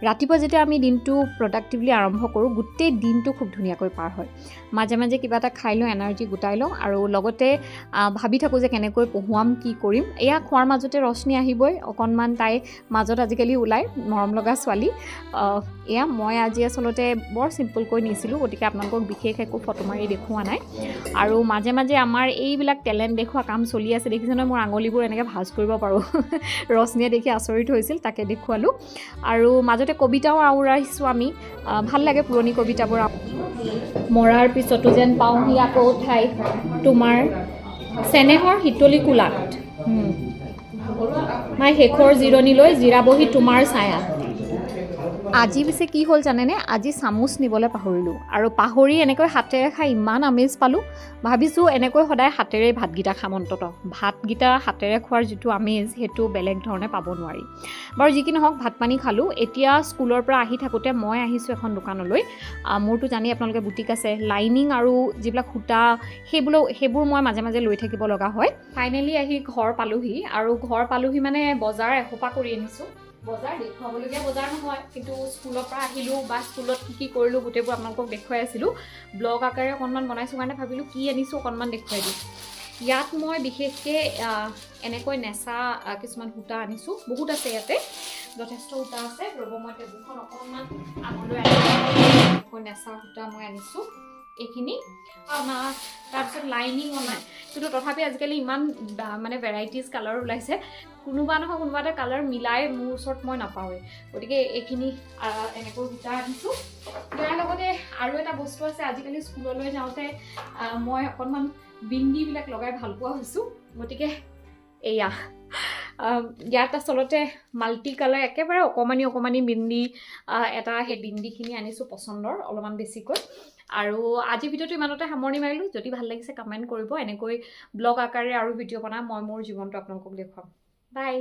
ৰাতিপুৱা যেতিয়া আমি দিনটো প্ৰডাক্টিভলি আৰম্ভ কৰোঁ গোটেই দিনটো খুব ধুনীয়াকৈ পাৰ হয় মাজে মাজে কিবা এটা খাই লওঁ এনাৰ্জি গোটাই লওঁ আৰু লগতে ভাবি থাকোঁ যে কেনেকৈ পঢ়ুৱাম কি কৰিম এয়া খোৱাৰ মাজতে ৰশ্মি আহিবই অকণমান তাই মাজত আজিকালি ওলাই মৰম লগা ছোৱালী এয়া মই আজি আচলতে বৰ চিম্পলকৈ নিছিলোঁ গতিকে আপোনালোকক বিশেষ একো ফটো মাৰি দেখুওৱা নাই আৰু মাজে মাজে আমাৰ এইবিলাক টেলেণ্ট দেখুওৱা কাম চলি আছে দেখিছে নহয় মোৰ আঙুলিবোৰ এনেকৈ ভাঁজ কৰিব পাৰোঁ ৰশ্মিয়ে দেখি আচৰিত হৈছিল তাকে দেখুৱালোঁ আৰু মাজতে কবিতাও আওৰাইছোঁ আমি ভাল লাগে পুৰণি কবিতাবোৰ মৰাৰ পিছতো যেন পাওঁহি আকৌ ঠাই তোমাৰ চেনেহৰ শীতলী কোলাত মাই শেষৰ জিৰণিলৈ জিৰাবহি তোমাৰ ছায়া আজি পিছে কি হ'ল জানেনে আজি চামুচ নিবলৈ পাহৰিলোঁ আৰু পাহৰি এনেকৈ হাতেৰে খাই ইমান আমেজ পালোঁ ভাবিছোঁ এনেকৈ সদায় হাতেৰে ভাতকেইটা খাম অন্ততঃ ভাতকেইটা হাতেৰে খোৱাৰ যিটো আমেজ সেইটো বেলেগ ধৰণে পাব নোৱাৰি বাৰু যি কি নহওক ভাত পানী খালোঁ এতিয়া স্কুলৰ পৰা আহি থাকোঁতে মই আহিছোঁ এখন দোকানলৈ মোৰতো জানি আপোনালোকে বুটিক আছে লাইনিং আৰু যিবিলাক সূতা সেইবোৰ মই মাজে মাজে লৈ থাকিব লগা হয় ফাইনেলি আহি ঘৰ পালোহি আৰু ঘৰ পালোহি মানে বজাৰ এসোপা কৰি আনিছোঁ বজাৰ দেখুৱাবলগীয়া বজাৰ নহয় কিন্তু স্কুলৰ পৰা আহিলোঁ বা স্কুলত কি কৰিলোঁ গোটেইবোৰ আপোনালোকক দেখুৱাই আছিলোঁ ব্লগ আকাৰে অকণমান বনাইছোঁ কাৰণে ভাবিলোঁ কি আনিছোঁ অকণমান দেখুৱাই দিওঁ ইয়াত মই বিশেষকৈ এনেকৈ নেচা কিছুমান সূতা আনিছোঁ বহুত আছে ইয়াতে যথেষ্ট সূতা আছে ৰ'ব মই টেবুলখন অকণমান আগলৈ আনিছোঁ নেচা সূতা মই আনিছোঁ এইখিনি তাৰপিছত লাইনিঙো নাই কিন্তু তথাপি আজিকালি ইমান মানে ভেৰাইটিজ কালাৰ ওলাইছে কোনোবা নহয় কোনোবা এটা কালাৰ মিলাই মোৰ ওচৰত মই নাপাওঁৱেই গতিকে এইখিনি এনেকৈ সূতা আনিছোঁ ইয়াৰ লগতে আৰু এটা বস্তু আছে আজিকালি স্কুললৈ যাওঁতে মই অকণমান বিন্দিবিলাক লগাই ভাল পোৱা হৈছোঁ গতিকে এয়া ইয়াত আচলতে মাল্টি কালাৰ একেবাৰে অকণমানি বিন্দি এটা সেই বিন্দিখিনি আনিছোঁ পচন্দৰ অলপমান বেছিকৈ আৰু আজি ভিডিঅ'টো ইমানতে সামৰণি মাৰিলোঁ যদি ভাল লাগিছে কমেণ্ট কৰিব এনেকৈ ব্লগ আকাৰে আৰু ভিডিঅ' বনাম মই মোৰ জীৱনটো আপোনালোকক দেখুৱাম বাই